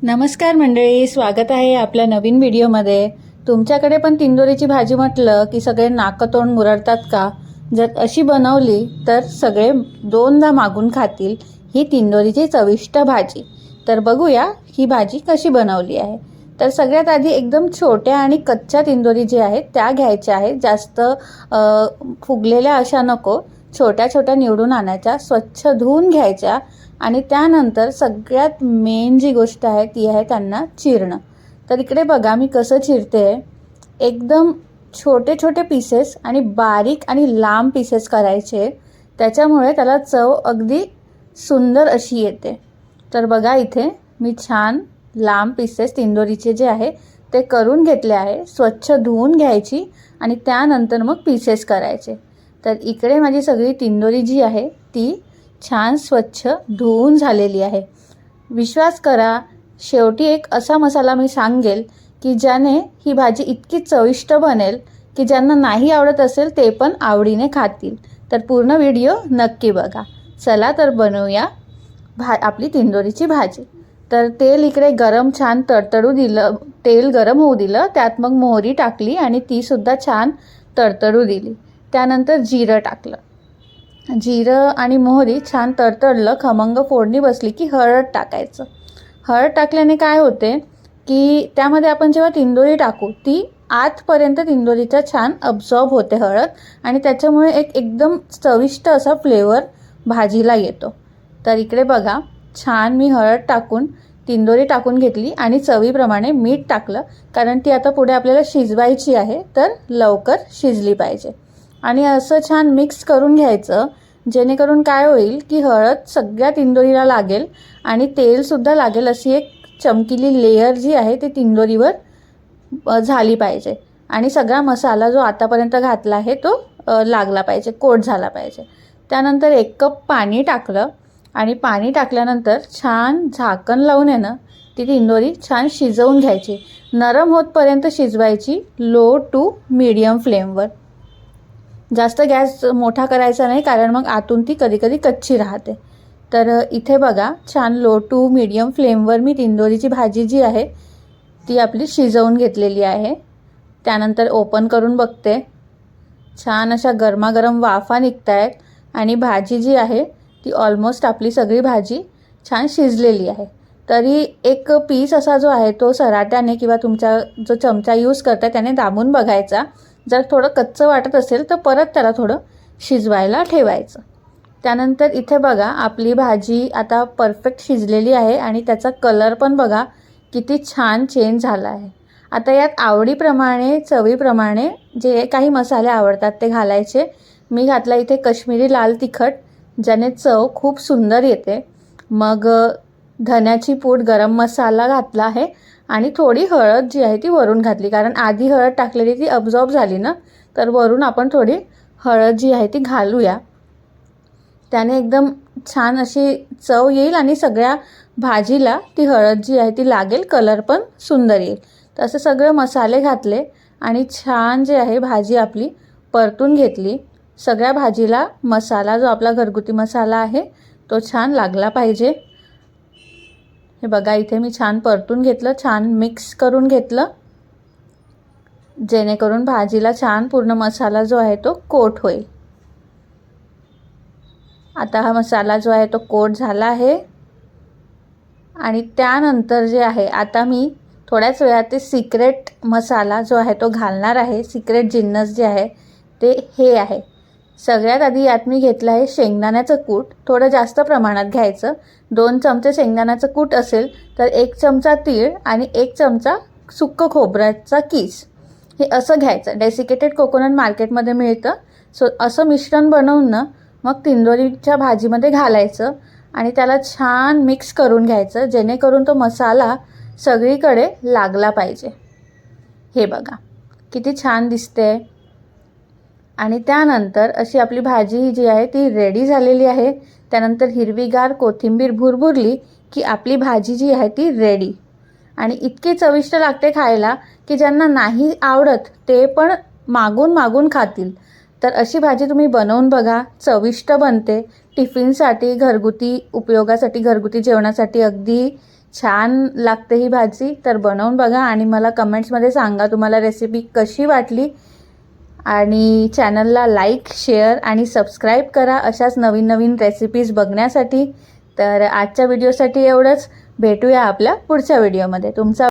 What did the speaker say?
नमस्कार मंडळी, स्वागत आहे आपल्या नवीन व्हिडिओमध्ये। तुमच्याकडे पण तिंदोरीची भाजी म्हटलं की सगळे नाकतोंड मुरडतात का? जर अशी बनवली तर सगळे दोनदा मागून खातील ही तिंदोरीची चविष्ट भाजी। तर बघूया ही भाजी कशी बनवली आहे। तर सगळ्यात आधी एकदम छोट्या आणि कच्च्या तिंदोरी जे आहेत त्या घ्यायच्या आहेत। जास्त फुगलेल्या अशा नको, छोट्या छोट्या निवडून आणायच्या, स्वच्छ धुवून घ्यायच्या आणि त्यानंतर सगळ्यात मेन जी गोष्ट आहे ती आहे त्यांना चिरणं। तर इकडे बघा मी कसं चिरते। एकदम छोटे छोटे पीसेस आणि बारीक आणि लांब पीसेस करायचे, त्याच्यामुळे त्याला चव अगदी सुंदर अशी येते। तर बघा इथे मी छान लांब पीसेस तिंदोरीचे जे आहे ते करून घेतले आहे। स्वच्छ धुवून घ्यायची आणि त्यानंतर मग पीसेस करायचे। तर इकडे माझी सगळी तिंदोरी जी आहे ती छान स्वच्छ धुवून झालेली आहे। विश्वास करा, शेवटी एक असा मसाला मी सांगेल की ज्याने ही भाजी इतकी चविष्ट बनेल की ज्यांना नाही आवडत असेल ते पण आवडीने खातील। तर पूर्ण व्हिडिओ नक्की बघा। चला तर बनवूया आपली तिंदोरीची भाजी। तर तेल इकडे गरम छान तडतडू दिलं, तेल गरम होऊ दिलं, त्यात मग मोहरी टाकली आणि ती सुद्धा छान तडतडू दिली। त्यानंतर जिरं टाकलं। जिरं आणि मोहरी छान तडतडलं, खमंग फोडणी बसली की हळद टाकायचं। हळद टाकल्याने काय होते की त्यामध्ये आपण जेव्हा तिंदोरी टाकू ती आतपर्यंत तिंदोरीचा छान अब्सॉर्ब होते हळद, आणि त्याच्यामुळे एकदम चविष्ट असा फ्लेवर भाजीला येतो। तर इकडे बघा छान मी हळद टाकून तिंदोरी टाकून घेतली आणि चवीप्रमाणे मीठ टाकलं, कारण ती आता पुढे आपल्याला शिजवायची आहे तर लवकर शिजली पाहिजे। आणि असं छान मिक्स करून घ्यायचं, जेणेकरून काय होईल की हळद सगळ्या तिंदोरीला लागेल आणि तेलसुद्धा लागेल, अशी एक चमकीली लेयर जी आहे ती तिंदोरीवर झाली पाहिजे। आणि सगळा मसाला जो आतापर्यंत घातला आहे तो लागला पाहिजे, कोट झाला पाहिजे। त्यानंतर 1 कप पाणी टाकलं आणि पाणी टाकल्यानंतर छान झाकण लावून आहे ना ती तिंदोरी छान शिजवून घ्यायची। नरम होतपर्यंत शिजवायची, लो टू मीडियम फ्लेमवर। जास्त गॅस मोठा करायचा नाही, कारण मग आतून ती कधी कच्ची राहते। तर इथे बघा छान लो टू मीडियम फ्लेमवर मी तिंदोरीची भाजी जी आहे ती आपली शिजवून घेतलेली आहे। त्यानंतर ओपन करून बघते, छान अशा गरमागरम वाफा निघत आहेत आणि भाजी जी आहे ती ऑलमोस्ट आपली सगळी भाजी छान शिजलेली आहे। तरी एक पीस असा जो आहे तो सराट्याने किंवा तुमचा जो चमचा यूज करता त्याने दाबून बघायचा। जर थोडं कच्चं वाटत असेल तर परत त्याला थोडं शिजवायला ठेवायचं। त्यानंतर इथे बघा आपली भाजी आता परफेक्ट शिजलेली आहे आणि त्याचा कलर पण बघा किती छान चेंज झाला आहे। आता यात आवडीप्रमाणे चवीप्रमाणे जे काही मसाले आवडतात ते घालायचे। मी घातला इथे कश्मीरी लाल तिखट, ज्याने चव खूप सुंदर येते। मग धन्याची पूड, गरम मसाला घातला आहे आणि थोडी हळद जी आहे ती वरून घातली, कारण आधी हळद टाकलेली ती अब्सॉर्ब झाली ना, तर वरून आपण थोडी हळद जी आहे ती घालूया। त्याने एकदम छान अशी चव येईल आणि सगळ्या भाजीला ती हळद जी आहे ती लागेल, कलर पण सुंदर येईल। तर असे सगळे मसाले घातले आणि छान जे आहे भाजी आपली परतून घेतली। सगळ्या भाजीला मसाला जो आपला घरगुती मसाला आहे तो छान लागला पाहिजे। हे बघा इथे मी छान परतून घेतलं, छान मिक्स करून घेतलं, जेणेकरून भाजीला छान पूर्ण मसाला जो आहे तो कोट होईल। आता हा मसाला जो आहे तो कोट झाला आहे आणि त्यानंतर जे आहे आता मी थोड्याच वेळात ते सिक्रेट मसाला जो आहे तो घालणार आहे। सिक्रेट जिन्नस जे आहे ते हे आहे। सगळ्यात आधी यात मी घेतलं आहे शेंगदाण्याचं कूट, थोडं जास्त प्रमाणात घ्यायचं। 2 चमचे शेंगदाण्याचं कूट असेल तर 1 चमचा तीळ आणि 1 चमचा सुक्कं खोबऱ्याचा कीस, हे असं घ्यायचं। डेसिकेटेड कोकोनट मार्केटमध्ये मिळतं। सो असं मिश्रण बनवून ना मग तिंदोरीच्या भाजीमध्ये घालायचं आणि त्याला छान मिक्स करून घ्यायचं, जेणेकरून तो मसाला सगळीकडे लागला पाहिजे। हे बघा किती छान दिसते। आणि त्यानंतर अशी आपली भाजी जी आहे ती रेडी झालेली आहे। त्यानंतर हिरवीगार कोथिंबीर भुरभुरली की आपली भाजी जी आहे ती रेडी, आणि इतकी चविष्ट लागते खायला की ज्यांना नाही आवडत ते पण मागून मागून खातील। तर अशी भाजी तुम्ही बनवून बघा, चविष्ट बनते। टिफिनसाठी, घरगुती उपयोगासाठी, घरगुती जेवणासाठी अगदी छान लागते ही भाजी. तर बनवून बघा आणि मला कमेंट्समध्ये सांगा तुम्हाला रेसिपी कशी वाटली. आणि चॅनलला लाईक, शेअर आणि सबस्क्राईब करा अशाच नवीन नवीन रेसिपीज बघण्यासाठी. तर आजच्या व्हिडिओसाठी एवढंच. भेटूया आपल्या पुढच्या व्हिडिओमध्ये. तुमचा